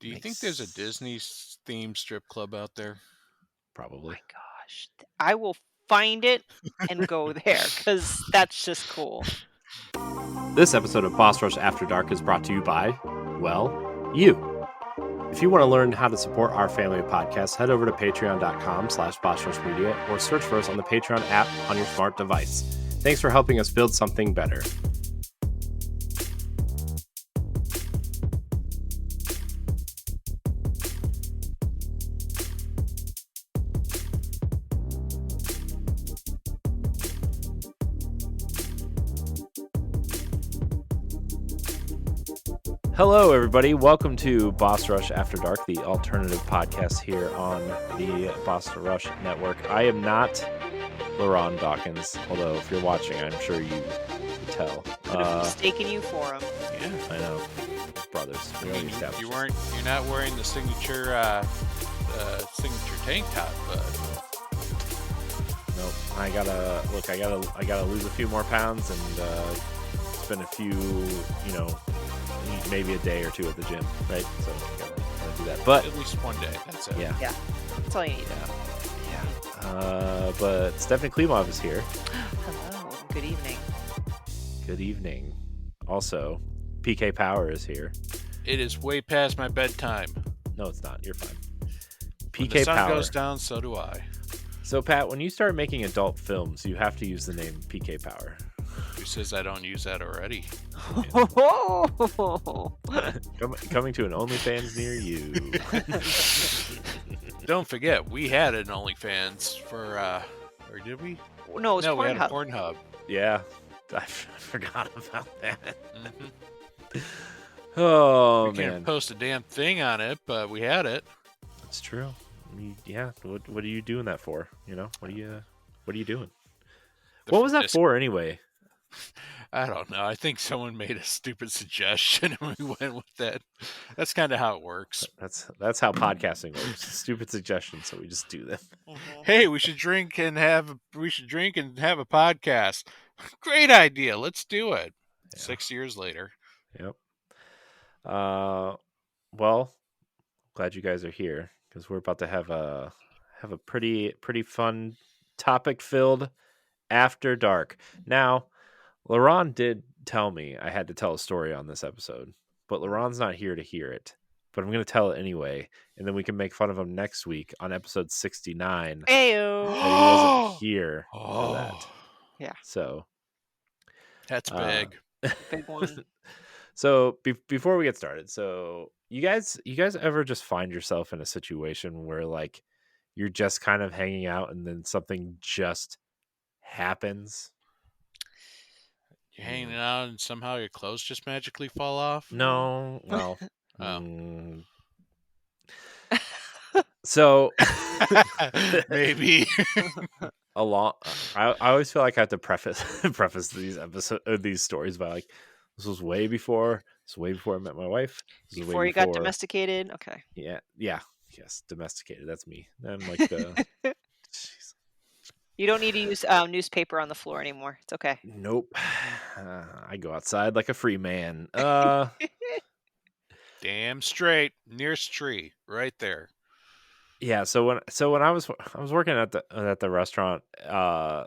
Do you think there's a Disney themed strip club out there? Probably. My gosh. I will find it and go there because that's just cool. This episode of Boss Rush After Dark is brought to you by, well, you. If you want to learn how to support our family of podcasts, head over to patreon.com/bossrushmedia or search for us on the Patreon app on your smart device. Thanks for helping us build something better. Hello, everybody. Welcome to Boss Rush After Dark, the alternative podcast here on the Boss Rush Network. I am not LaRon Dawkins, although if you're watching, I'm sure you can tell. Could have mistaken you for him. Yeah, I know. Brothers. I mean, you're not wearing the signature tank top, but Nope. I gotta lose a few more pounds and spend a few, maybe a day or two at the gym, right? So gotta do that. But at least one day. That's it. yeah, That's all you need. yeah. But Stephanie Klimov is here. Hello. Good evening. Good evening. Also, PK Power is here. It is way past my bedtime. No, it's not. You're fine. When PK the sun Power goes down, so do I. So, Pat, when you start making adult films, you have to use the name PK Power. Who says I don't use that already? Coming to an OnlyFans near you. Don't forget, we had an OnlyFans for, or did we? No, it was we had a Pornhub. Pornhub. Yeah, I forgot about that. Mm-hmm. Oh, We man. can't post a damn thing on it, but we had it. It's true. Yeah. What are you doing that for? What are you doing? What was that for anyway? I don't know. I think someone made a stupid suggestion and we went with that. That's kind of how it works. That's how podcasting works. Stupid suggestions, so we just do them. Hey, we should drink and have a podcast. Great idea. Let's do it. Yeah. 6 years later. Yep. Well, glad you guys are here because we're about to have a pretty fun topic filled After Dark. Now, LaRon did tell me I had to tell a story on this episode, but LaRon's not here to hear it. But I'm going to tell it anyway, and then we can make fun of him next week on episode 69. Ayo. That he wasn't here for that. Yeah. So that's big. Big one. So before we get started, so you guys ever just find yourself in a situation where like you're just kind of hanging out and then something just happens? You're hanging out and somehow your clothes just magically fall off? No, well, so maybe I always feel like I have to preface these stories by like, this was way before I met my wife. Before you got domesticated? Okay. Yeah. Yes, domesticated. That's me. I'm like the... Jeez. You don't need to use newspaper on the floor anymore. It's okay. Nope. I go outside like a free man. Damn straight. Nearest tree. Right there. Yeah, so when I was working at the restaurant, I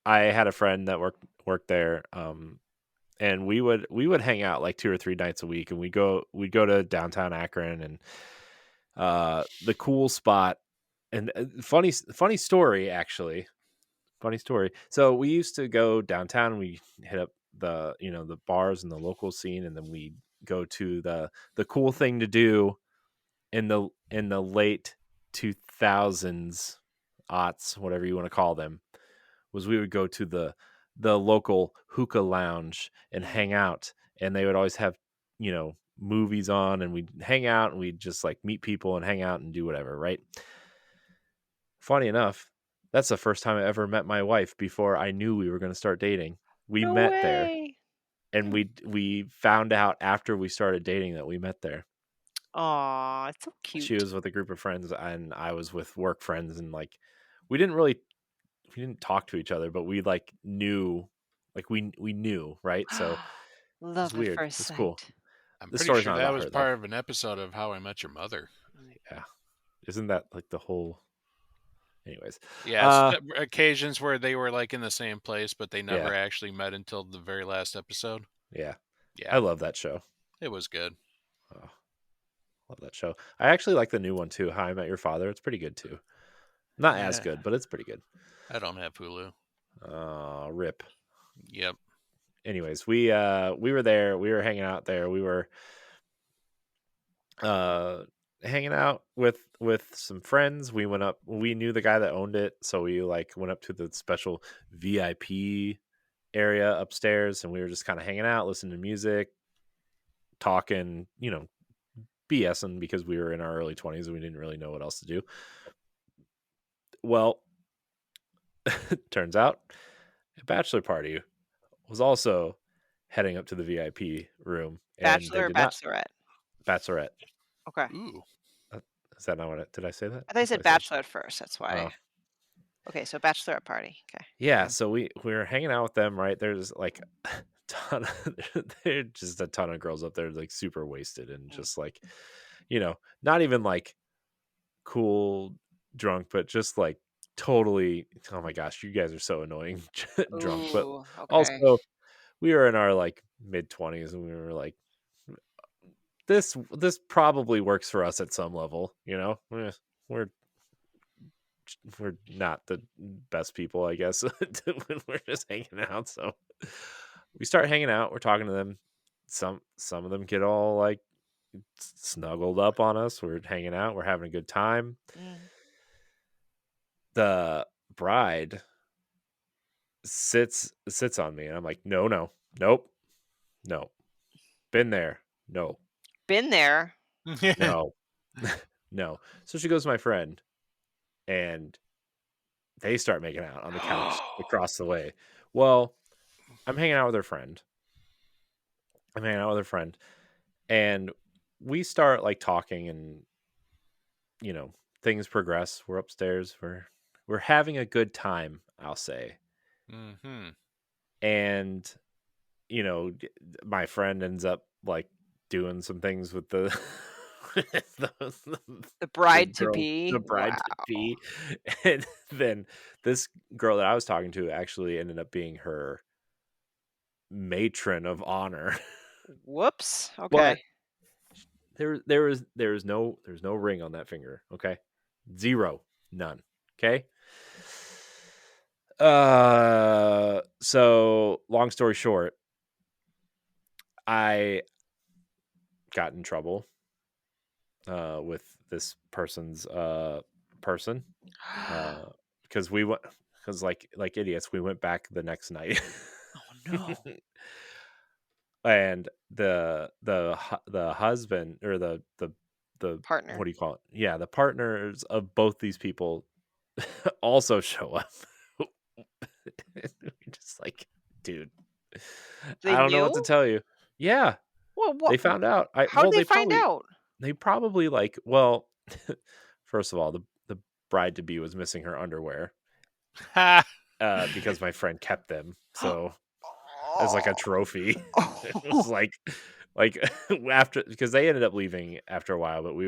had a friend that worked there, and we would hang out like 2 or 3 nights a week, and we'd go to downtown Akron, and the cool spot, and funny story actually. Funny story. So we used to go downtown, and we hit up the the bars and the local scene, and then we go to the cool thing to do in the late 2000s, aughts, whatever you want to call them, was we would go to the local hookah lounge and hang out, and they would always have movies on, and we'd hang out, and we'd just like meet people and hang out and do whatever, right? Funny enough, that's the first time I ever met my wife before I knew we were going to start dating. We met there, and we found out after we started dating that we met there. Aw, it's so cute. She was with a group of friends, and I was with work friends, and like we didn't talk to each other, but we like knew, like we knew, right? So love it's weird. at first It's cool. I'm This pretty story's sure not that about was her though. part of an episode of How I Met Your Mother. Yeah, isn't that like the whole? Anyways, Yes, occasions where they were like in the same place, but they yeah, never actually met until the very last episode. yeah. I Yeah, love that show. it was good. Oh, love that show. I actually like the new one too. How I Met Your Father. It's pretty good too. Not as Yeah, good, but it's pretty good. I don't have Hulu. Rip. Yep. Anyways, we were there. We were hanging out there. We were uh hanging out with some friends. We went up. We knew the guy that owned it, so we like went up to the special VIP area upstairs, and we were just kind of hanging out, listening to music, talking, BSing because we were in our early 20s and we didn't really know what else to do. Well, turns out a bachelor party was also heading up to the VIP room, and they Bachelor or did not. bachelorette? Bachelorette. Okay. Ooh. Uh, Is that not what did I say that? I thought you I thought said I said, bachelor at first, that's why. oh, Okay, so bachelorette party, okay. yeah. So we were hanging out with them, right? There's like ton there's just a ton of girls up there, like super wasted and Mm. just like, not even like cool drunk, but just like totally, oh my gosh, you guys are so annoying drunk. But Ooh, okay. also we were in our like mid 20s and we were like, this probably works for us at some level, we're we're not the best people, I guess, when we're just hanging out. So we start hanging out, we're talking to them. Some of them get all like snuggled up on us. We're hanging out, we're having a good time. Mm. The bride sits on me and I'm like, no, no, nope, no, been there, no, Been there. no, no. So she goes to my friend and they start making out on the couch across the way. Well, I'm hanging out with her friend. I'm hanging out with her friend, and we start like talking, and things progress. We're upstairs. We're having a good time, I'll say. Mm-hmm. And my friend ends up like doing some things with the the, The the bride to girl, the be. bride Wow. to be, and then this girl that I was talking to actually ended up being her matron of honor. Whoops. But Okay. there's no ring on that finger. Okay, zero, none. Okay. So long story short, I got in trouble with this person's person because we went because like idiots we went back the next night. Oh no. And the husband or the what Partner. do you call it? Yeah, the partners of both these people also show up. And we're just like, dude, They I don't know what to knew? tell you. Yeah, Well, they what? found out. I How well, did they find out? they probably like well, first of all, the bride to be was missing her underwear Ha! because my friend kept them. So as like a Oh. trophy. It was like after because they ended up leaving after a while, but we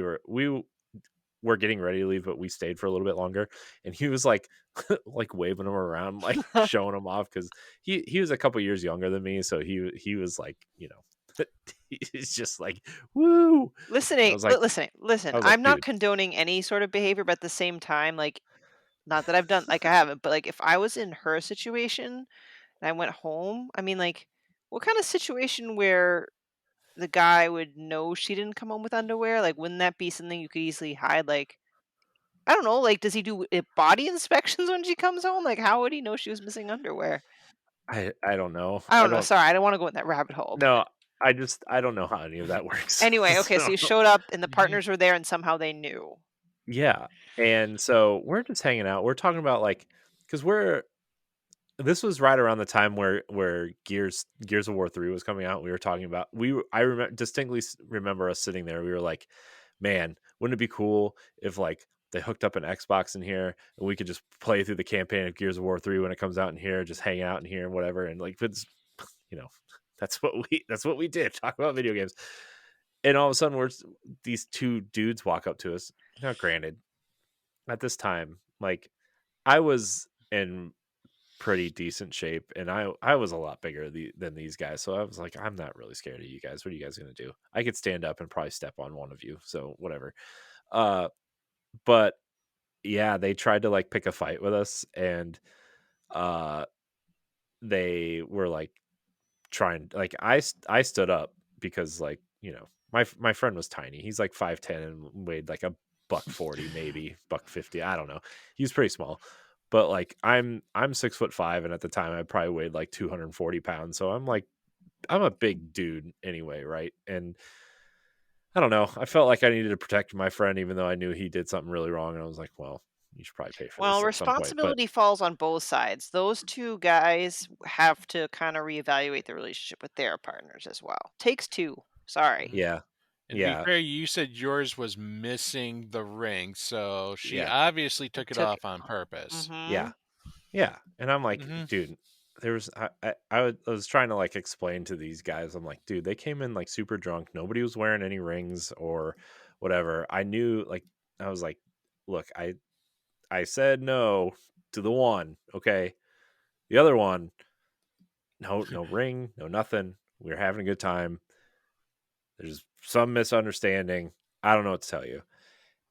were getting ready to leave, but we stayed for a little bit longer. And he was like like waving them around, like showing them off because he was a couple years younger than me, so he was like, he's just like, woo. I Listening, was like, listen. I was like, I'm not dude, condoning any sort of behavior, but at the same time, like, not that I've done, like, I haven't, but like, if I was in her situation and I went home, I mean, like, what kind of situation where the guy would know she didn't come home with underwear? Like, wouldn't that be something you could easily hide? Like, I don't know. Like, does he do body inspections when she comes home? Like, how would he know she was missing underwear? I don't know. I I don't know. don't Sorry, I don't want to go in that rabbit hole. But no. I don't know how any of that works. anyway, okay. So So you showed up and the partners were there, and somehow they knew. yeah. And so we're just hanging out. We're talking about like because we're this was right around the time where Gears of War 3 was coming out. We were talking about I remember distinctly remember us sitting there. We were like, man, wouldn't it be cool if like they hooked up an Xbox in here and we could just play through the campaign of Gears of War 3 when it comes out in here, just hang out in here and whatever. And like it's you know, that's what we did. Talk about video games. and all of a sudden these two dudes walk up to us. Now, granted, at this time, like I was in pretty decent shape, and I was a lot bigger than these guys. So I was like, I'm not really scared of you guys. What are you guys gonna do? I could stand up and probably step on one of you. So whatever. Uh, but yeah, they tried to like pick a fight with us, and uh, they were like trying like I stood up because like my friend was tiny. He's like 5'10" and weighed like a buck 40, maybe buck 50. I don't know. He's pretty small. But like I'm 6'5", and at the time I probably weighed like 240 pounds. So I'm a big dude anyway, right? And I don't know. I felt like I needed to protect my friend even though I knew he did something really wrong. And I was like, well, you should probably pay for Well, this at some point. But responsibility falls on both sides. Those 2 guys have to kinda reevaluate the relationship with their partners as well. Takes 2. Sorry. yeah. And to be Yeah. fair, you said yours was missing the ring, so she Yeah. obviously I took it took it off on purpose. Yeah. Mhm. Yeah, and I'm like, Mhm. dude, there was I was trying to like explain to these guys. I'm like, dude, they came in like super drunk. Nobody was wearing any rings or whatever. I knew like I was like, look, I said no to the one, okay? The other one, no ring, no nothing. We were having a good time. There's some misunderstanding. I don't know what to tell you.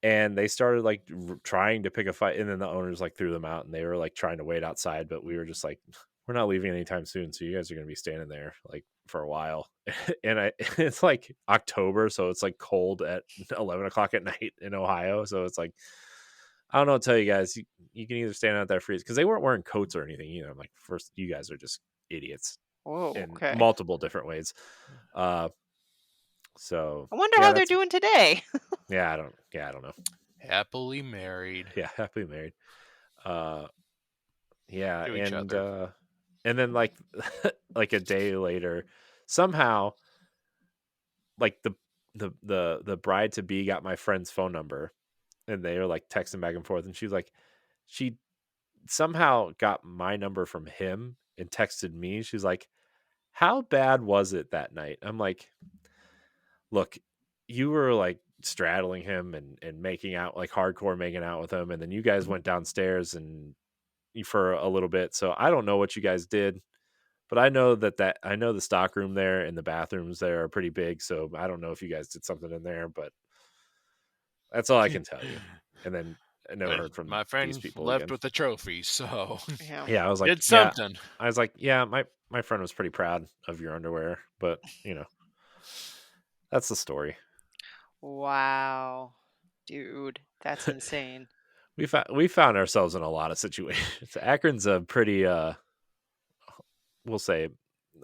And they started like trying to pick a fight, and then the owners like threw them out, and they were like trying to wait outside, but we were just like, we're not leaving anytime soon, so you guys are going to be standing there like for a while. And it's like October, so it's like cold at 11 o'clock at night in Ohio, so it's like I don't know what to tell you guys. You can either stand out there freeze because they weren't wearing coats or anything either. I'm like, first, you guys are just idiots Whoa, in okay. multiple different ways. Uh, so I wonder yeah, how they're that's doing today. yeah, I don't know. Happily married Yeah, happily married. Uh, yeah, to each other. and then like like a day later, somehow like the bride to be got my friend's phone number, and they were like texting back and forth, and she's like, she somehow got my number from him and texted me. She's like, "How bad was it that night?" I'm like, "Look, you were like straddling him and making out like hardcore making out with him, and then you guys went downstairs and for a little bit. So I don't know what you guys did, but I know that I know the stock room there and the bathrooms there are pretty big. So I don't know if you guys did something in there, but that's all I can tell you." And then I never But heard from my these friend people left again. with the trophy, so Yeah. Yeah, I was like, did yeah, something. my friend was pretty proud of your underwear, but that's the story. Wow. Dude, that's insane. We found ourselves in a lot of situations. Akron's a pretty we'll say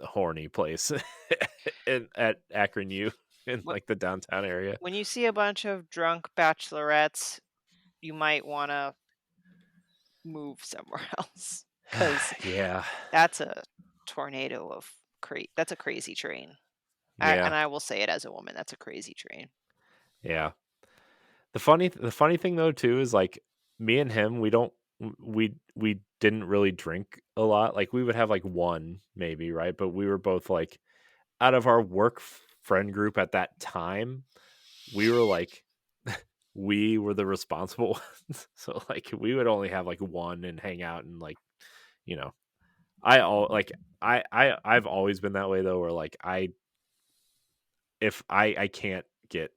horny place at Akron U in Wh like the downtown area. when you see a bunch of drunk bachelorettes, you might wanna move somewhere else, because Yeah. that's a tornado of that's a crazy train. Yeah. I will say it as a woman, that's a crazy train. Yeah. The funny thing though too is like me and him, we didn't really drink a lot. Like we would have like one maybe, right? But we were both like out of our work friend group at that time, we were like we were the responsible ones. So like we would only have like one and hang out and like, you know, I all like I've always been that way though, where like if I can't get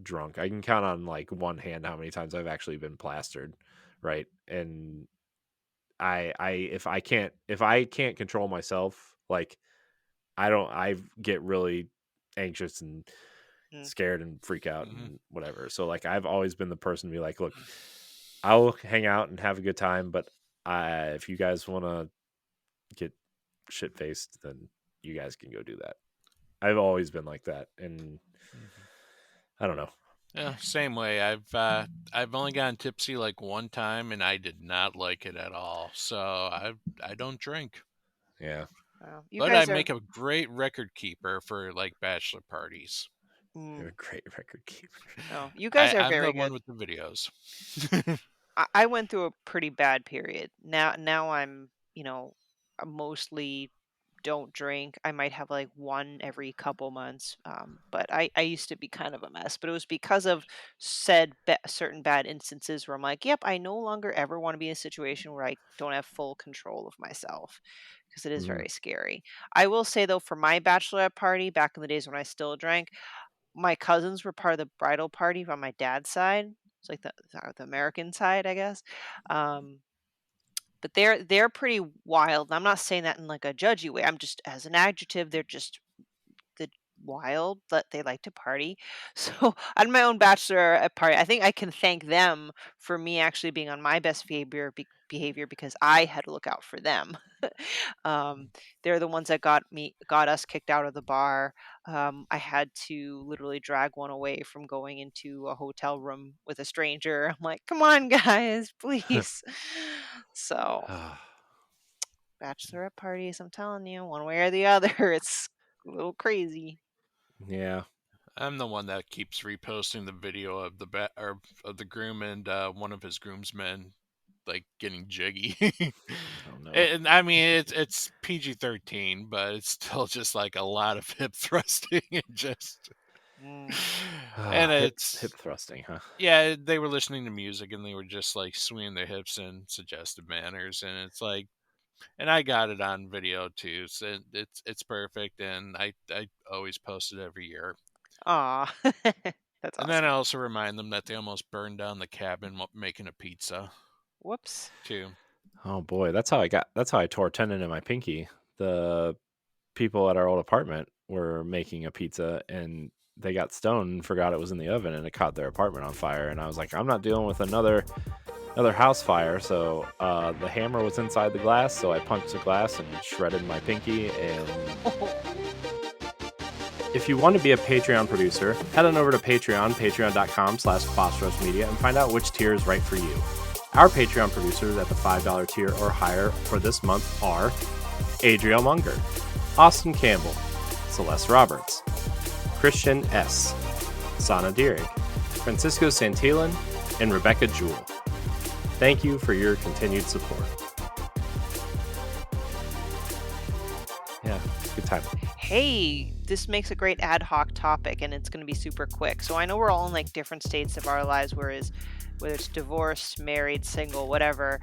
drunk, I can count on like one hand how many times I've actually been plastered, right? And I if I can't control myself, like I get really anxious and Mm, scared and freak out Mhm. and whatever. So like I've always been the person to be like, look, I'll hang out and have a good time, but if you guys want to get shit faced, then you guys can go do that. I've always been like that, and Mhm. I don't know. Yeah, same way. I've only gotten tipsy like one time, and I did not like it at all. So I don't drink, Yeah, wow. You but I guys are make a great record keeper for like bachelor parties. mm, you're a great record keeper. no, you guys are I'm the very one good. with the videos. I went through a pretty bad period. Now I'm, I'm mostly don't drink. I might have like one every couple months. But I used to be kind of a mess. But it was because of certain bad instances where I'm like, yep, I no longer ever want to be in a situation where I don't have full control of myself because it is Mm, very scary. I will say though, for my bachelorette party back in the days when I still drank, my cousins were part of the bridal party on my dad's side. It's like the American side, I guess. Um, but they're pretty wild. I'm not saying that in like a judgy way. I'm just as an adjective, they're just the wild, but they like to party. So on my own bachelor at party, I think I can thank them for me actually being on my best behavior because I had to look out for them. um, they're the ones that got us kicked out of the bar. I had to literally drag one away from going into a hotel room with a stranger. I'm like, come on, guys, please. So ah, bachelorette parties, I'm telling you, one way or the other, it's a little crazy. yeah. I'm the one that keeps reposting the video of or of the groom and one of his groomsmen like getting jiggy. Oh no. And I mean it's PG-13, but it's still just like a lot of hip thrusting and just Mm. and Hip it's thrusting, huh? yeah, they were listening to music and they were just like swinging their hips in suggestive manners, and it's like, and I got it on video too, so it's perfect, and I always post it every year. Aw. That's And then I awesome. also remind them that they almost burned down the cabin making a pizza Whoops. too. Oh boy, that's how I tore a tendon in my pinky. The people at our old apartment were making a pizza and they got stoned and forgot it was in the oven and it caught their apartment on fire. And I was like, I'm not dealing with another house fire. So the hammer was inside the glass, so I punched the glass and shredded my pinky. And if you want to be a Patreon producer, head on over to patreon.com/phosphorusmedia, and find out which tier is right for you. Our Patreon producers at the $5 tier or higher for this month are Adriel Munger, Austin Campbell, Celeste Roberts, Christian S., Sana Dierig, Francisco Santillan, and Rebecca Jewell. Thank you for your continued support. Yeah, good time. Hey, this makes a great ad hoc topic and it's going to be super quick. So I know we're all in like different states of our lives, whether it's divorced, married, single, whatever.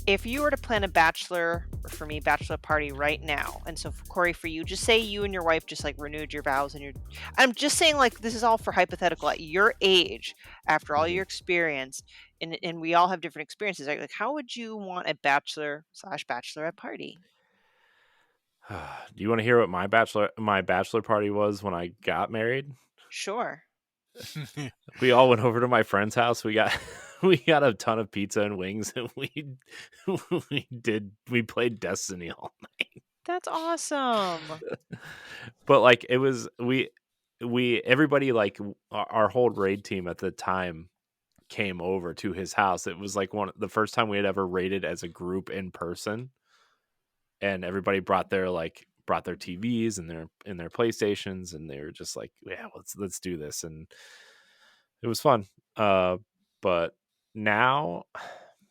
If you were to plan a bachelor, or for me, bachelor party right now, and so for Corey, for you, just say you and your wife just like renewed your vows and I'm just saying like this is all for hypothetical at your age, after all Mhm. your experience, and we all have different experiences. Like how would you want a bachelor/bachelorette party? Do you want to hear what my bachelor party was when I got married? Sure. We all went over to my friend's house. We got we got a ton of pizza and wings, and we played Destiny all That's awesome. night. But like it was we everybody like our whole raid team at the time came over to his house. It was like the first time we had ever raided as a group in person, and everybody brought their TVs and their PlayStations, and they were just like, yeah, let's do this, and it was fun. But now,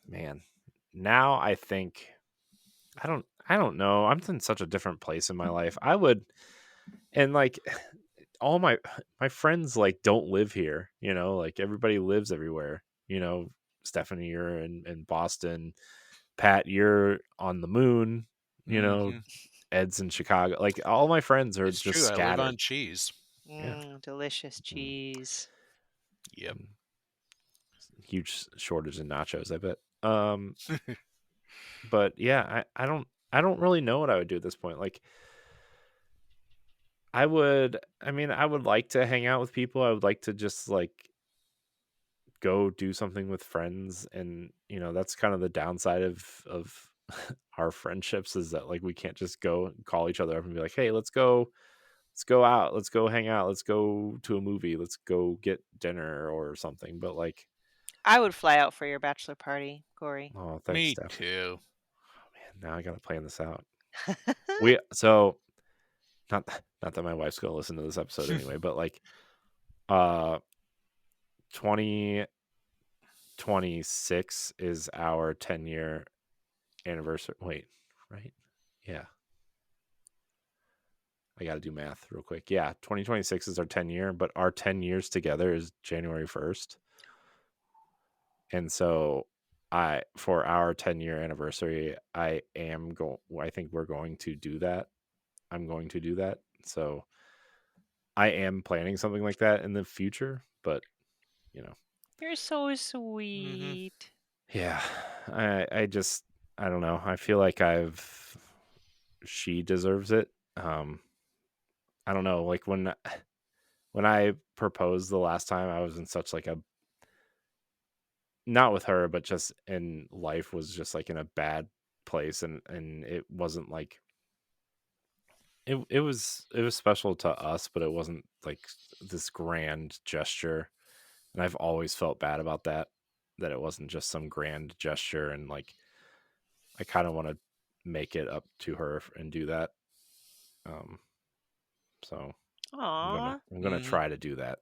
man, now I think I don't know. I'm in such a different place in my life. I would, and like all my friends like don't live here. Like everybody lives everywhere. Stephanie, you're in Boston. Pat, you're on the moon. You know, Hmm. Ed's in Chicago. Like all my friends are It's just true. I live scattered. on cheese. Yeah. Delicious Mm, cheese. Yep. mm. Huge shortage in nachos, I bet. But yeah, I don't really know what I would do at this point. Like I would like to hang out with people. I would like to just like go do something with friends, and that's kind of the downside of our friendships, is that like we can't just go and call each other up and be like, "Hey, let's go out, let's go hang out, let's go to a movie, let's go get dinner or something." But like, I would fly out for your bachelor party, Corey. oh, thanks, Me Steph. too. Oh man, now I gotta plan this out. We so not not that my wife's gonna listen to this episode anyway, but like, uh 2026 is our 10-year anniversary. Wait, right? Yeah. I got to do math real quick. Yeah, 2026 is our 10-year, but our 10 years together is January 1st. And so for our 10-year anniversary, I think we're going to do that. I'm going to do that. So I am planning something like that in the future, but you know, You're so Mm-hmm. sweet. yeah, I just I don't know. I feel like she deserves it. I don't know, like when I proposed the last time, I was in such like a not with her, but just in life was just like in a bad place, and it wasn't like it was special to us, but it wasn't like this grand gesture. And I've always felt bad about that it wasn't just some grand gesture, and like I kind of want to make it up to her and do that. Um, so Aw, I'm gonna Mm-hmm. try to do that.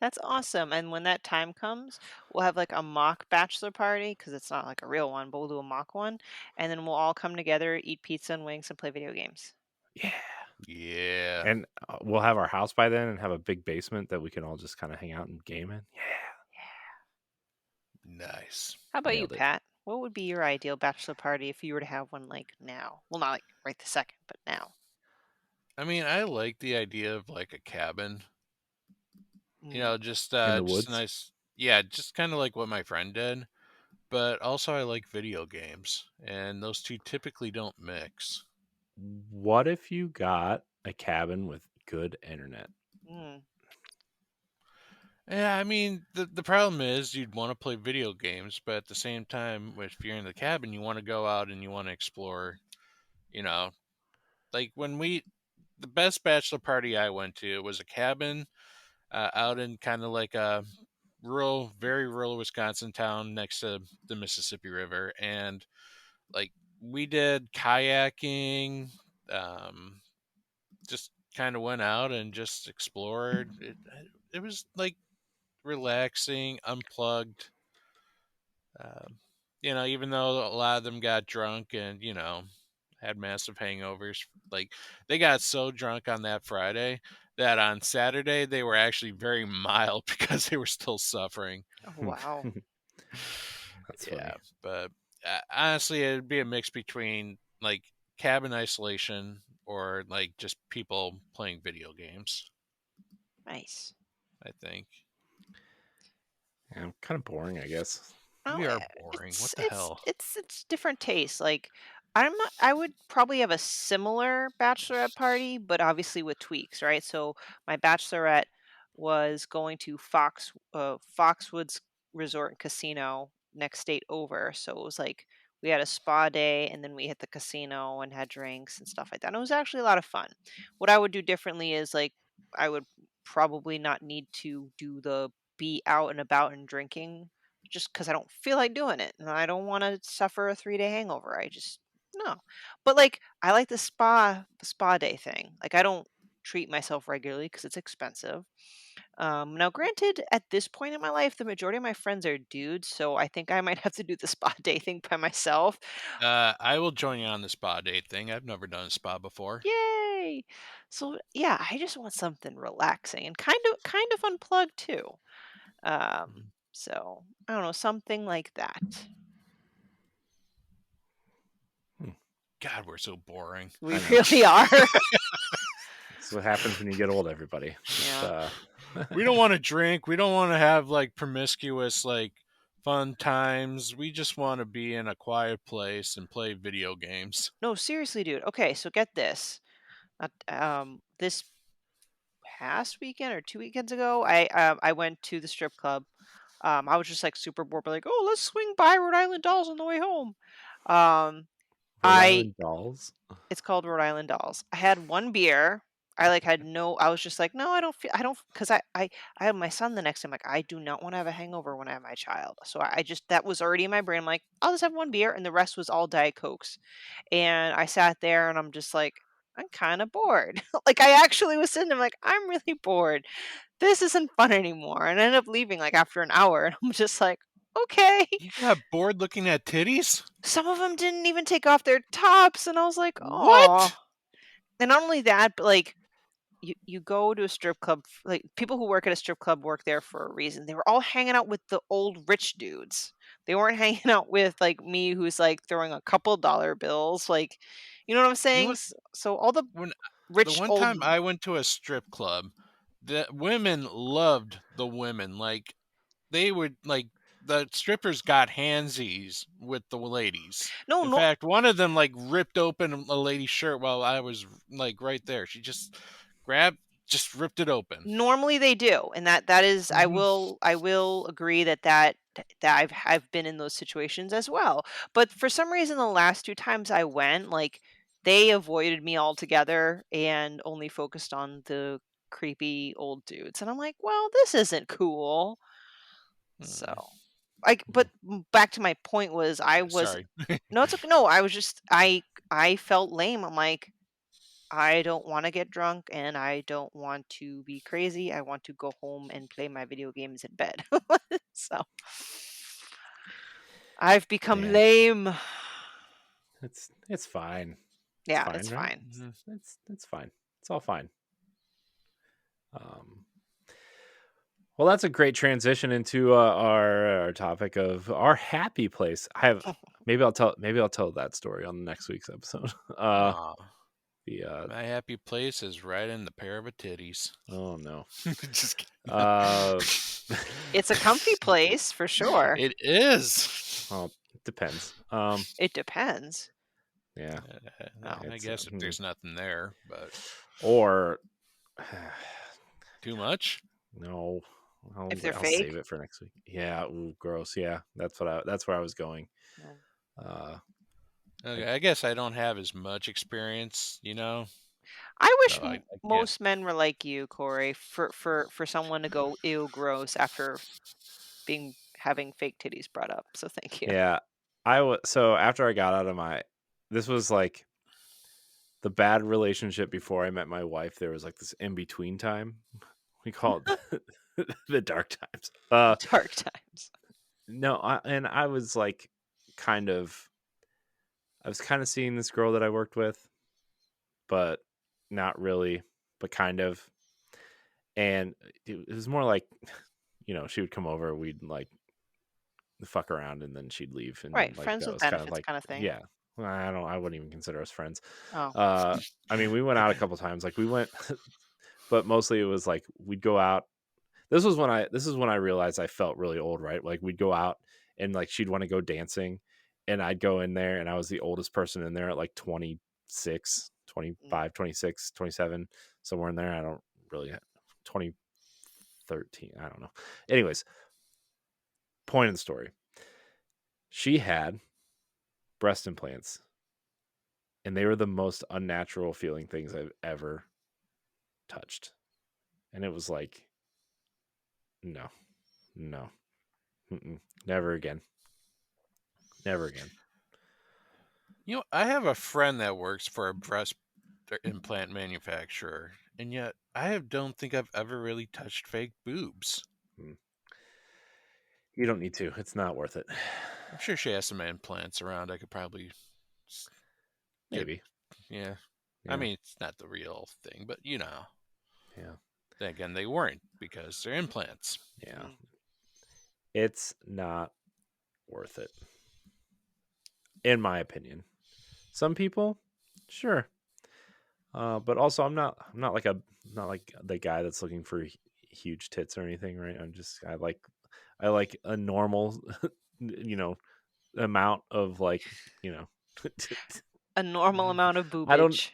that's awesome. And when that time comes, we'll have like a mock bachelor party because it's not like a real one, but we'll do a mock one. And then we'll all come together, eat pizza and wings, and play video games. Yeah, Yeah. and we'll have our house by then and have a big basement that we can all just kind of hang out and game in. Yeah, Nice. How about you, nailed it. Pat? What would be your ideal bachelor party if you were to have one like now? Well, not like right this second, but now. I mean, I like the idea of like a cabin. Mm. In the Just a woods. nice, yeah, just kind of like what my friend did. But also, I like video games, and those two typically don't mix. What if you got a cabin with good internet Mm. Yeah, I mean, the problem is you'd want to play video games, but at the same time, if you're in the cabin, you want to go out and you want to explore. You know, like the best bachelor party I went to was a cabin out in kind of like a very rural Wisconsin town next to the Mississippi River, and like we did kayaking, um, just kind of went out and just explored. It was like relaxing, unplugged. Um, even though a lot of them got drunk and had massive hangovers, like they got so drunk on that Friday that on Saturday they were actually very mild because they were still suffering. Oh, wow. That's Yeah, funny. but honestly, it'd be a mix between like cabin isolation or like just people playing video games. Nice. I think Yeah, kind of boring, I guess. Oh, we are boring. What it's the it's hell? it's it's different tastes. Like I would probably have a similar bachelorette party, but obviously with tweaks, right? So my bachelorette was going to Foxwoods Resort and Casino next state over. So it was like we had a spa day and then we hit the casino and had drinks and stuff like that. And it was actually a lot of fun. What I would do differently is like I would probably not need to do the be out and about and drinking just because I don't feel like doing it, and I don't wanna suffer a 3-day hangover, I just no. But, like, I like the spa day thing, like, I don't treat myself regularly because it's expensive. Now granted, at this point in my life, the majority of my friends are dudes, so I think I might have to do the spa day thing by myself. I will join you on the spa date thing. I've never done a spa before. Yay! So, yeah, I just want something relaxing and kind of unplugged too. Mhm. So, I don't know, something like that. Hmm, God, we're so boring. We I know. really are. That's what happens when you get old, everybody. Just Yeah. We don't want to drink. We don't want to have like promiscuous like fun times. We just want to be in a quiet place and play video games. No, seriously, dude. Okay, so get this. This past weekend or 2 weekends ago, I went to the strip club. I was just like super bored, but like, oh, let's swing by Rhode Island Dolls on the way home. Um, Rhode I Island Dolls. It's called Rhode Island Dolls. I had 1 beer. I, like, had no I was just like, "No, I don't," 'cause I had my son the next day. I'm like, "I do not wanna have a hangover when I have my child." So I just that was already in my brain. I'm like, "I'll just have 1 beer," and the rest was all Diet Cokes. And I sat there and I'm just like, "I'm kinda bored." Like, I actually was sitting there like, "I'm really bored. This isn't fun anymore." And I ended up leaving, like, after an hour, and I'm just like, "Okay." You got bored looking at titties? Some of them didn't even take off their tops, and I was like, What? "Oh." And not only that, but, like, you go to a strip club, like people who work at a strip club work there for a reason. They were all hanging out with the old rich dudes. They weren't hanging out with like me who's like throwing a couple dollar bills, like you know what I'm You know saying? what? So all the When the rich one old time I went to a strip club, the women loved the women. Like they would like the strippers got handsies with the ladies. no In no fact, one of them like ripped open a lady's shirt while I was like right there. She just grabbed, just ripped it open. normally they do, and that is Hmm. I will agree that I've been in those situations as well. But for some reason, the last 2 times I went, like, they avoided me altogether and only focused on the creepy old dudes, and I'm like, "Well, this isn't cool." So, Hmm. but back to my point was I was Sorry. no, it's okay. No, I was just I felt lame. I'm like, I don't want to get drunk and I don't want to be crazy. I want to go home and play my video games in bed. So I've become Yeah, lame. it's fine. It's Yeah, fine, it's right? fine. It's fine. It's all fine. Um, well, that's a great transition into our topic of our happy place. I have maybe I'll tell that story on next week's episode. Aw, The my happy place is right in the pair of a titties. oh no. Just kidding. Uh, It's a comfy place for sure. It is. well, it depends. It depends. Yeah, Oh, I it's guess if there's nothing there, but or too much. no, if they're I'll fake. save it for next week. Yeah, ooh, gross. Yeah, that's where I was going. No. Uh, Okay, I guess I don't have as much experience, I so wish I can't. most men were like you, Corey, for someone to go ew gross after being having fake titties brought up. So thank you. yeah, I was so after I got out of this was like the bad relationship before I met my wife. There was like this in between time. We call it the dark times. Dark times. No, and I was like, kind of, I was kind of seeing this girl that I worked with, but not really, but kind of. And it was more like, she would come over, we'd like fuck around, and then she'd leave, Right, and like friends that with was kind of benefits like, kind of thing. yeah. Well, I wouldn't even consider us friends. Oh, Uh, I mean, we went out a couple times, like we went, but mostly it was like we'd go out. This is when I realized I felt really old, right? Like we'd go out and like she'd want to go dancing and I'd go in there and I was the oldest person in there at like 26, mm, 25, 26, 27, somewhere in there. I don't really 2013. I don't know. Anyways, point of the story. She had breast implants and they were the most unnatural feeling things I've ever touched. And it was like, no, no, never again. Never again. I have a friend that works for a breast implant manufacturer, and yet don't think I've ever really touched fake boobs. Mm. You don't need to. It's not worth it. I'm sure she has some implants around. I could probably get, Maybe. yeah. I Yeah. mean, it's not the real thing, but Yeah. then again, they weren't because they're implants. Yeah. mm. It's not worth it. In my opinion. Some people, sure. But also I'm not like the guy that's looking for huge tits or anything, right? I like a normal you know, amount of like, you know, A normal Mhm. amount of I don't boobage.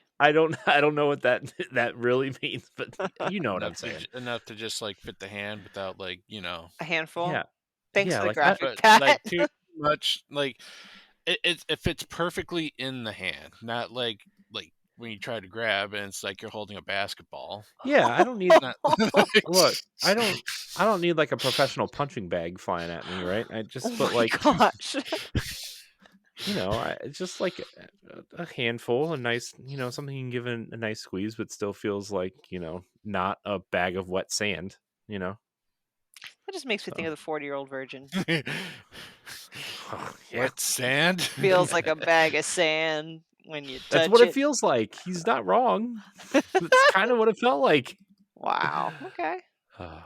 I don't know what that that really means, but you know what I'm saying. Enough to just like fit the hand without like A handful. Yeah. Thanks Yeah, for the like I graphic, but Pat. like too much like it fits perfectly in the hand, not like when you try to grab and it's like you're holding a basketball. yeah, I don't need Not like, look, I don't need like a professional punching bag flying at me, right? I Oh just but my like, gosh. it's just like a handful, a nice, something you can give a nice squeeze, but still feels like, not a bag of wet sand, you know? That just makes me think So, of the 40-year-old virgin. yeah. wet sand. Feels like a bag of sand. when you That's touch what it it. feels like. He's not wrong. That's kind of what it felt like. Wow. Okay. Uh,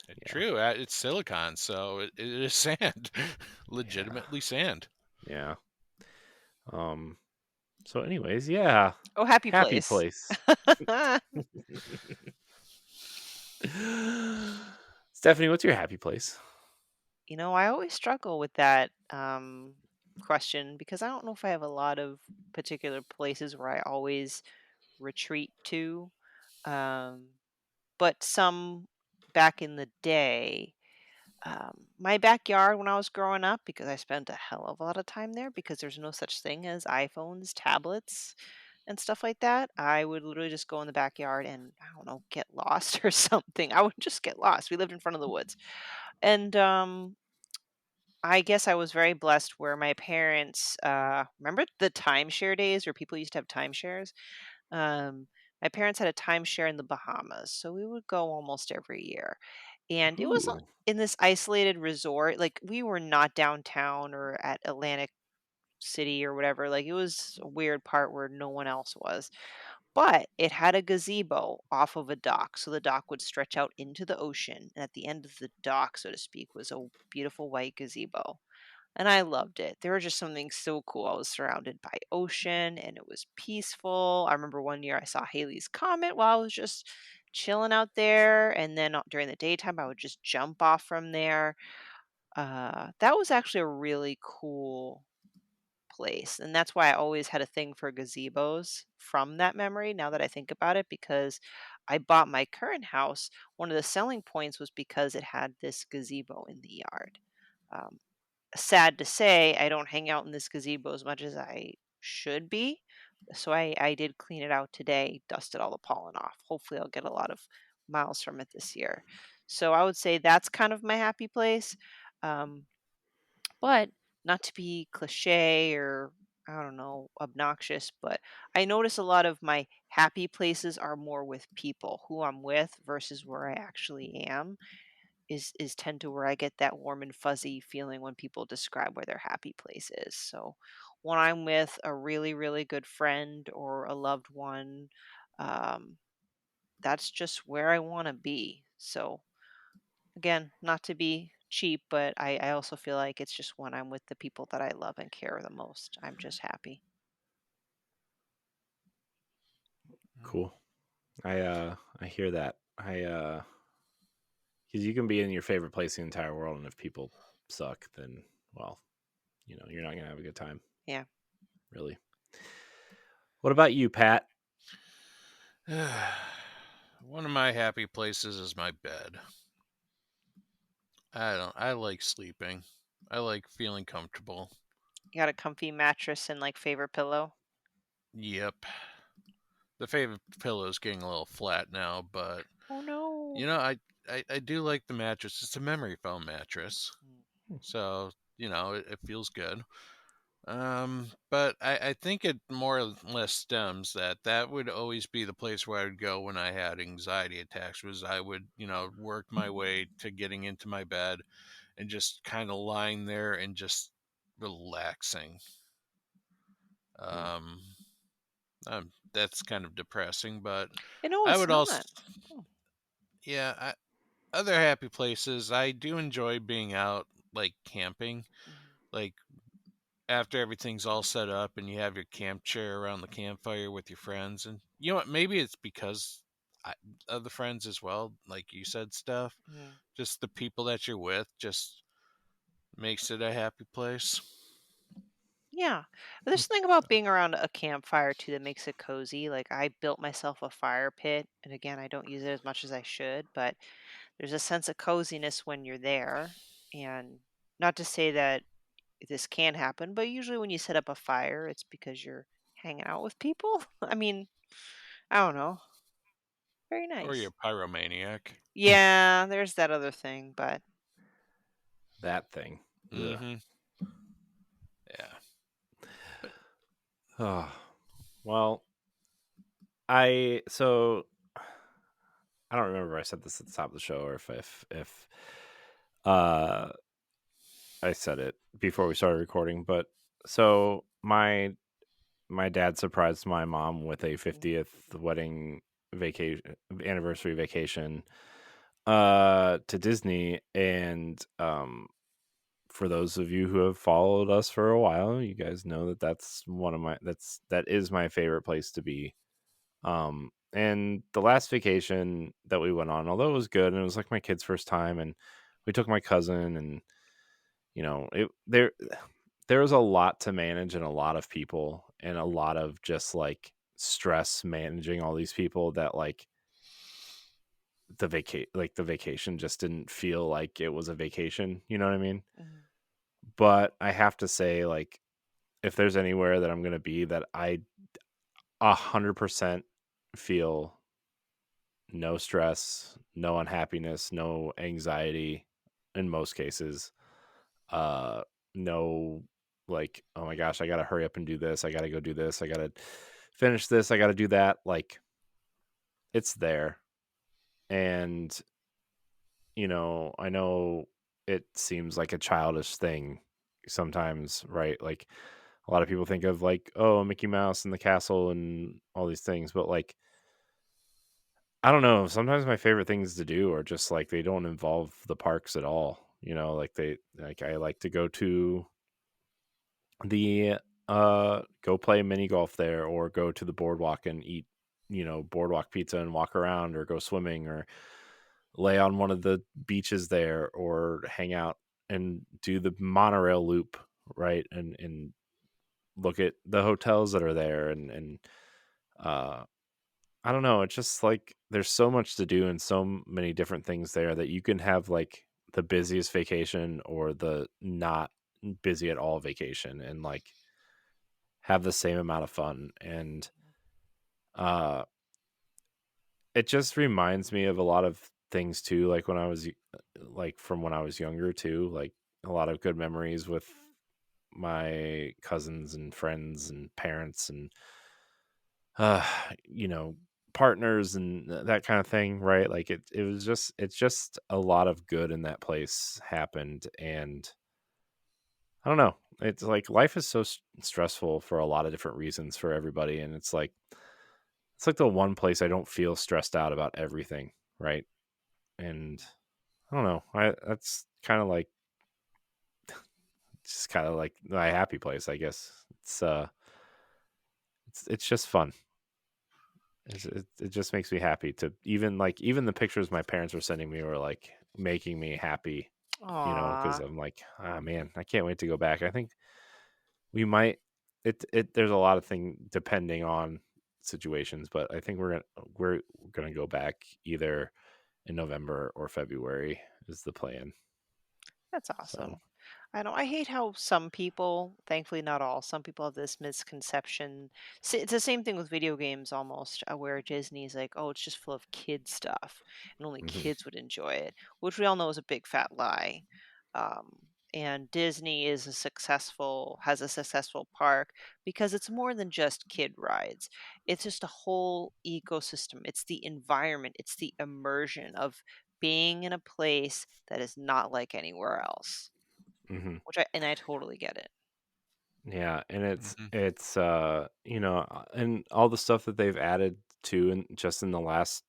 yeah, True, it's silicon, so it is sand, yeah, legitimately sand. yeah. So anyways, yeah. Oh, happy Happy place. place. Stephanie, what's your happy place? I always struggle with that question because I don't know if I have a lot of particular places where I always retreat to. Um, but some back in the day, my backyard when I was growing up, because I spent a hell of a lot of time there because there's no such thing as iPhones, tablets, and stuff like that. I would literally just go in the backyard and I don't know, get lost or something. I would just get lost. We lived in front of the woods. And I guess I was very blessed where my parents remember the timeshare days where people used to have timeshares? My parents had a timeshare in the Bahamas, so we would go almost every year. And it was Ooh. in this isolated resort. Like we were not downtown or at Atlantic City or whatever. Like it was a weird part where no one else was. But it had a gazebo off of a dock. So the dock would stretch out into the ocean. And at the end of the dock, so to speak, was a beautiful white gazebo. And I loved it. There was just something so cool. I was surrounded by ocean and it was peaceful. I remember one year I saw Haley's Comet while I was just chilling out there. And then during the daytime, I would just jump off from there. That was actually a really cool place. And that's why I always had a thing for gazebos from that memory now that I think about it, because I bought my current house. One of the selling points was because it had this gazebo in the yard. Um, Sad to say, I don't hang out in this gazebo as much as I should be. So I did clean it out today, dusted all the pollen off. Hopefully, I'll get a lot of miles from it this year. So I would say that's kind of my happy place. Um, but not to be cliche or I don't know, obnoxious, but I notice a lot of my happy places are more with people who I'm with versus where I actually am is tend to where I get that warm and fuzzy feeling when people describe where their happy place is. So when I'm with a really, really good friend or a loved one, um, that's just where I want to be. So again, not to be cheap, but I also feel like it's just when I'm with the people that I love and care the most. I'm just happy. Cool. I hear that. Because you can be in your favorite place in the entire world, and if people suck, then well, you're not gonna have a good time, Yeah. really. What about you, Pat? One of my happy places is my bed. I like sleeping. I like feeling comfortable. You got a comfy mattress and like favorite pillow? Yep. The favorite pillow's getting a little flat now, but Oh no. you know, I do like the mattress. It's a memory foam mattress. Mm. So, it feels good. But I think it more or less stems that would always be the place where I would go when I had anxiety attacks was I would, work my way to getting into my bed and just kind of lying there and just relaxing. Hmm. Um, that's kind of depressing, but No, I it's would also, not. Oh. yeah, other happy places. I do enjoy being out, like camping, Mhm. like after everything's all set up and you have your camp chair around the campfire with your friends. And you know what? Maybe it's because I, of the friends as well, like you said, stuff. Mhm. Just the people that you're with just makes it a happy place. Yeah. But there's something about being around a campfire too that makes it cozy. Like I built myself a fire pit, and again, I don't use it as much as I should, but there's a sense of coziness when you're there. And not to say that this can happen, but usually when you set up a fire, it's because you're hanging out with people. I mean, I don't know. Very Or you're nice. a pyromaniac. Yeah, there's that other thing, but That thing. Ugh. Mm-hmm. Yeah. But Oh, well, I so I don't remember if I said this at the top of the show or if uh I said it before we started recording, but so my my dad surprised my mom with a Mhm, 50th wedding vacation anniversary vacation to Disney, and for those of you who have followed us for a while, you guys know that that is my favorite place to be. And the last vacation that we went on, although it was good and it was like my kid's first time, and we took my cousin, and there was a lot to manage and a lot of people and a lot of just like stress managing all these people that like the vacation just didn't feel like it was a vacation, you know what I mean? mhm, But I have to say, like, if there's anywhere that I'm gonna be that I 100% feel no stress, no unhappiness, no anxiety in most cases, uh, no, like, "Oh my gosh, I gotta hurry up and do this, I gotta go do this, I gotta finish this, I gotta do that," like, it's there, and, I know it seems like a childish thing sometimes, right? Like, a lot of people think of, like, "Oh, Mickey Mouse and the castle and all these things," but, like, I don't know, sometimes my favorite things to do are just, like, they don't involve the parks at all, I like to go to go play mini golf there, or go to the boardwalk and eat, boardwalk pizza and walk around, or go swimming, or lay on one of the beaches there, or hang out and do the monorail loop, right? And look at the hotels that are there, and uh I don't know, it's just like there's so much to do and so many different things there that you can have like the busiest vacation or the not busy at all vacation, and like have the same amount of fun. And uh it just reminds me of a lot of things too, like like from when I was younger too, like a lot of good memories with my cousins and friends and parents, and uh you know partners and that kind of thing, right? Like it's just a lot of good in that place happened. And I don't know, it's like life is so stressful for a lot of different reasons for everybody, and it's like the one place I don't feel stressed out about everything, right? And I don't know, I that's kind of like just kind of like my happy place, I guess. It's just fun. It just makes me happy to even the pictures my parents were sending me were like making me happy, because aw, I'm like, ah, man, I can't wait to go back. I think we might. There's a lot of thing depending on situations, but I think we're gonna go back either in November or February is the plan. that's So, awesome. I know I hate how some people, thankfully not all, some people have this misconception. It's the same thing with video games almost, where Disney's like, oh, it's just full of kid stuff and only mhm, kids would enjoy it, which we all know is a big fat lie. Um, and Disney has a successful park because it's more than just kid rides. It's just a whole ecosystem. It's the environment. It's the immersion of being in a place that is not like anywhere else. mhm. And I totally get it. Yeah, and it's Hmm. it's and all the stuff that they've added to in just in the last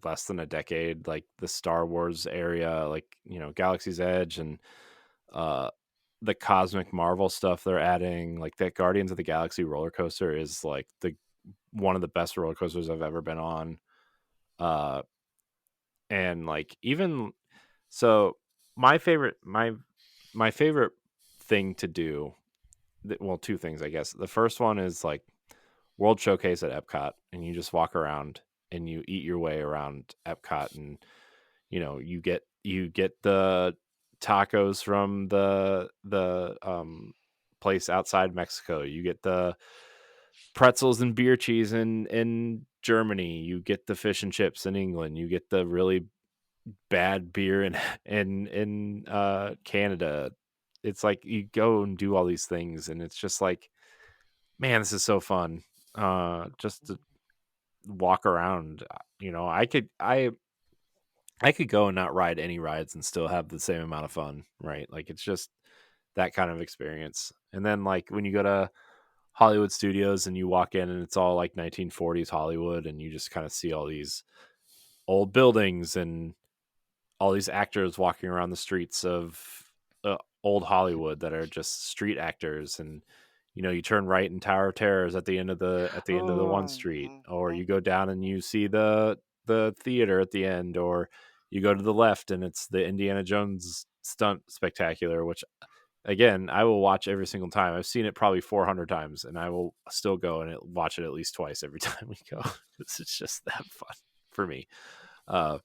less than a decade, like the Star Wars area, like, Galaxy's Edge, and uh the cosmic Marvel stuff they're adding, like that Guardians of the Galaxy roller coaster is like the one of the best roller coasters I've ever been on. Uh and like even so my favorite thing to do, well, two things, I guess. The first one is like World Showcase at Epcot, and you just walk around and you eat your way around Epcot, and you get the tacos from the place outside Mexico. You get the pretzels and beer cheese in Germany. You get the fish and chips in England. You get the really bad beer in in Canada. It's like you go and do all these things, and it's just like, man, this is so fun. Just to walk around. I could go and not ride any rides and still have the same amount of fun, right? Like it's just that kind of experience. And then like when you go to Hollywood studios and you walk in and it's all like 1940s Hollywood and you just kind of see all these old buildings and all these actors walking around the streets of old Hollywood that are just street actors. And you turn right in Tower of Terrors at the end of the one Oh, street, mhm, or mhm. you go down and you see the theater at the end, or you go to the left and it's the Indiana Jones stunt spectacular, which again I will watch every single time. I've seen it probably 400 times, and I will still go and watch it at least twice every time we go. It's just that fun for me. Uh,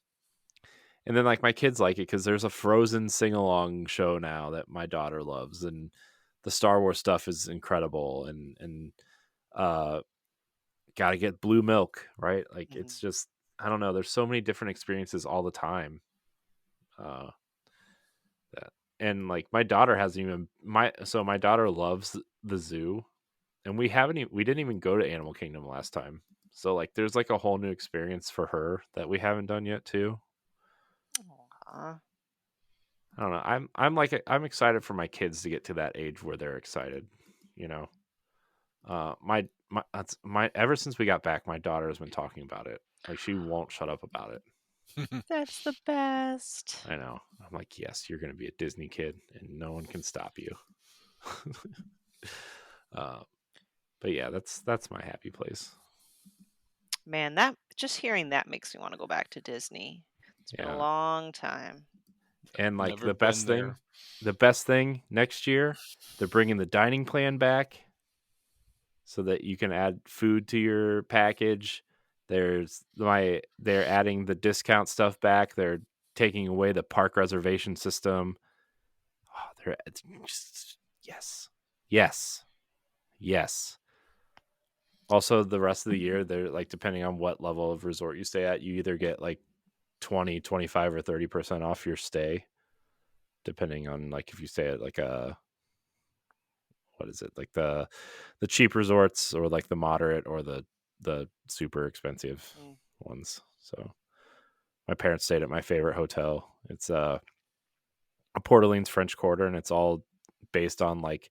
and then like my kids like it because there's a Frozen sing along show now that my daughter loves, and the Star Wars stuff is incredible, and uh, got to get blue milk, right? Like Mhm. it's just I don't know. There's so many different experiences all the time. Uh, that and like my daughter hasn't even my daughter loves the zoo, and we didn't even go to Animal Kingdom last time. So like there's like a whole new experience for her that we haven't done yet too. Aw. I don't know. I'm excited for my kids to get to that age where they're excited. You know, my ever since we got back, my daughter has been talking about it. Like she won't shut up about it. That's the best. I know. I'm like, yes, you're going to be a Disney kid, and no one can stop you. uh, but yeah, that's my happy place. Man, that just hearing that makes me wanna go back to Disney. It's been a Yeah, long time. and like Never been there. the best thing next year, they're bringing the dining plan back so that you can add food to your package. They're adding the discount stuff back. They're taking away the park reservation system. Oh, it's just yes, yes, yes. Also, the rest of the year, they're like depending on what level of resort you stay at, you either get like 20, 25, or 30% off your stay, depending on like if you stay at like a what is it like the cheap resorts or like the moderate or the super expensive Mm, ones. So my parents stayed at my favorite hotel. It's a Port Orleans French Quarter, and it's all based on like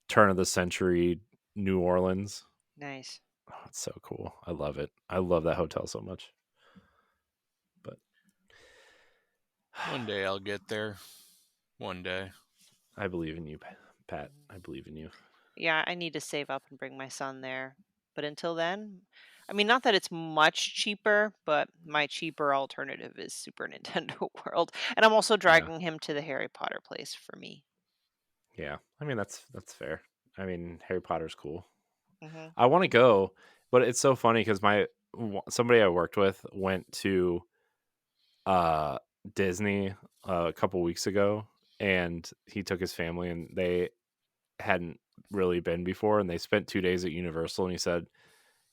turn of the century New Orleans. nice. Oh, it's so cool. I love it. I love that hotel so much. But One day I'll get there. One day. I believe in you, Pat. Mhm. I believe in you. Yeah, I need to save up and bring my son there. But until then, I mean, not that it's much cheaper, but my cheaper alternative is Super Nintendo World. And I'm also Yeah. dragging him to the Harry Potter place for me. Yeah. I mean that's fair. I mean Harry Potter's cool. Hmm. I want to go, but it's so funny because somebody I worked with went to uh Disney a couple weeks ago, and he took his family and they hadn't really been before, and they spent 2 days at Universal, and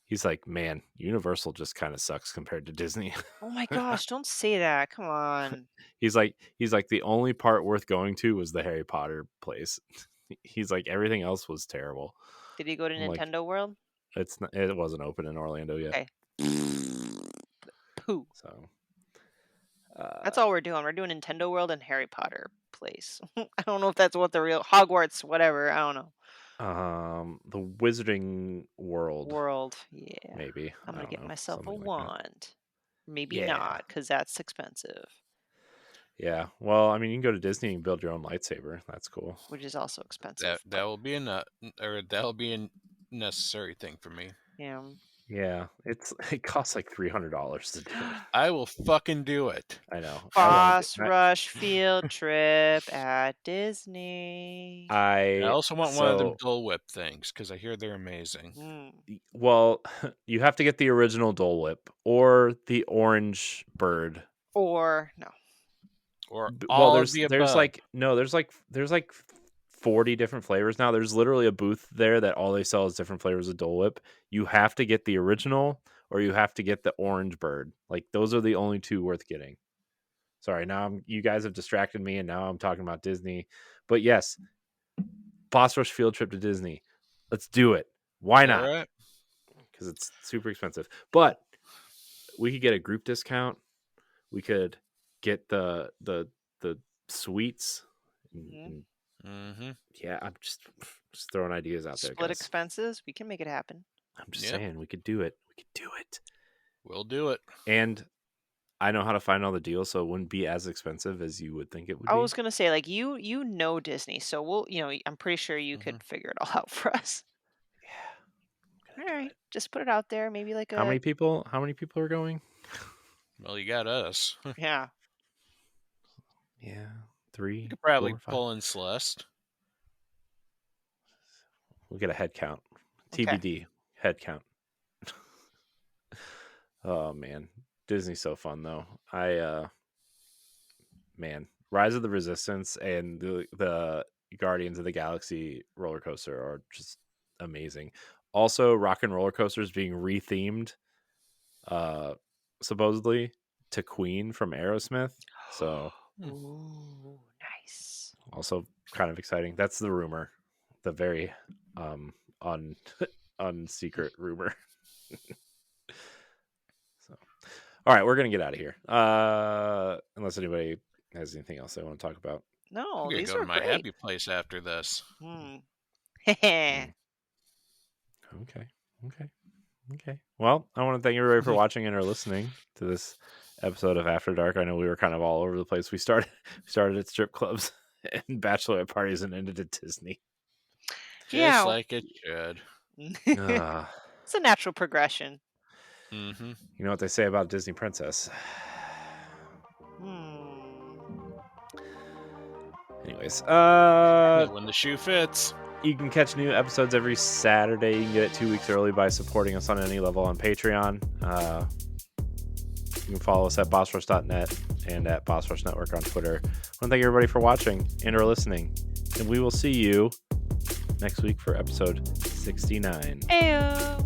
he's like, man, Universal just kind of sucks compared to Disney. Oh my gosh, don't say that. Come on. He's like the only part worth going to was the Harry Potter place. He's like everything else was terrible. Did he go to I'm like, Nintendo World? it wasn't open in Orlando yet. Okay. Pooh. So That's uh all we're doing. We're doing Nintendo World and Harry Potter place. I don't know if that's what the real Hogwarts, whatever. I don't know. the Wizarding World, World. Yeah. maybe. I'm I gonna don't get know. myself a Something like that. wand. Maybe Yeah. not, because that's expensive, Yeah. Well, I mean you can go to Disney and build your own lightsaber. That's cool. which is also That expensive. that But will be that'll be a necessary thing for me. yeah. Yeah. It costs like $300 to do it. I will fucking do it. I know. I want to Boss Rush field trip at Disney. I I also want one of them so Dole Whip things because I hear they're amazing. Mm. well, you have to get the original Dole Whip or the orange bird. Or no. Or Well, all of the above. there's like 40 different flavors now. There's literally a booth there that all they sell is different flavors of Dole Whip. You have to get the original or you have to get the orange bird. Like those are the only two worth getting. Sorry, you guys have distracted me and now I'm talking about Disney. But yes, Boss Rush field trip to Disney. Let's do it. Why All not? right. Because it's super expensive. But we could get a group discount. We could get the suites and, Mhm. and Mm-hmm. Yeah, I'm just throwing ideas out there, Split guys. expenses. We can make it happen. I'm just Yep. saying we could do it. We could do it. We'll do it. And I know how to find all the deals, so it wouldn't be as expensive as you would think it would I be. was gonna say, like, you know Disney, so I'm pretty sure you Mm-hmm. could figure it all out for us. Yeah, I'm All gonna do right, it. just put it out there. Maybe like How a many people? How many people are going? Well, you got us. yeah. Yeah, You 3, could probably 4, 5. pull in Celeste. We'll get a head count. Okay. TBD head count. Oh man, Disney's so fun though. Man, Rise of the Resistance and the Guardians of the Galaxy roller coaster are just amazing. Also, Rock and Roller Coaster is being rethemed, uh, supposedly to Queen from Aerosmith. So Hmm. Ooh, nice. also kind of exciting. That's the rumor, the very un unsecret rumor. So, all right, we're gonna get out of here. Unless anybody has anything else they want to talk about. I'm No, gonna these go to are my great. happy place after this. Hmm. Hmm. Okay. Okay. Okay. Well, I want to thank everybody for watching and or listening to this episode of After Dark. I know we were kind of all over the place. We started we started at strip clubs and bachelorette parties and ended at Disney. Just Yeah. like it should. It's Uh, a natural progression. Mm-hmm. you know what they say about Disney Princess. Hmm. Anyways, When the shoe fits. you can catch new episodes every Saturday. You can get it 2 weeks early by supporting us on any level on Patreon. You can follow us at bossrush.net and at Boss Rush Network on Twitter. I want to thank everybody for watching and or listening. And we will see you next week for episode 69. Ayo.